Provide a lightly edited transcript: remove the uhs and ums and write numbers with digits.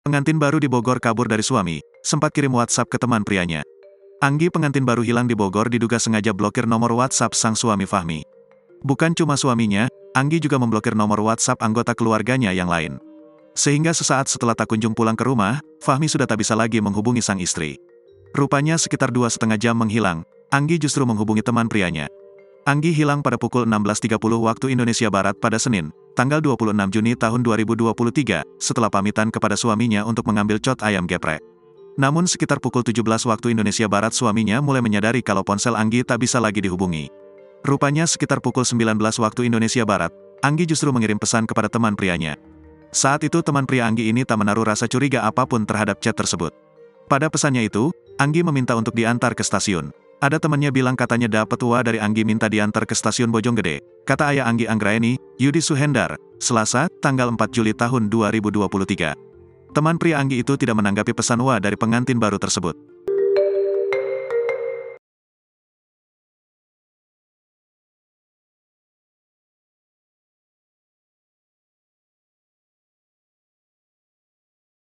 Pengantin baru di Bogor kabur dari suami, sempat kirim WhatsApp ke teman prianya. Anggi pengantin baru hilang di Bogor diduga sengaja blokir nomor WhatsApp sang suami Fahmi. Bukan cuma suaminya, Anggi juga memblokir nomor WhatsApp anggota keluarganya yang lain. Sehingga sesaat setelah tak kunjung pulang ke rumah, Fahmi sudah tak bisa lagi menghubungi sang istri. Rupanya sekitar 2,5 jam menghilang, Anggi justru menghubungi teman prianya. Anggi hilang pada pukul 16.30 waktu Indonesia Barat pada Senin, tanggal 26 Juni tahun 2023, setelah pamitan kepada suaminya untuk mengambil cot ayam geprek. Namun sekitar pukul 17 waktu Indonesia Barat suaminya mulai menyadari kalau ponsel Anggi tak bisa lagi dihubungi. Rupanya sekitar pukul 19 waktu Indonesia Barat, Anggi justru mengirim pesan kepada teman prianya. Saat itu teman pria Anggi ini tak menaruh rasa curiga apapun terhadap chat tersebut. Pada pesannya itu, Anggi meminta untuk diantar ke stasiun. Ada temannya bilang katanya dapat wa dari Anggi minta diantar ke stasiun Bojonggede, kata ayah Anggi Anggraeni, Yudi Suhendar, Selasa, tanggal 4 Juli tahun 2023. Teman pria Anggi itu tidak menanggapi pesan wa dari pengantin baru tersebut.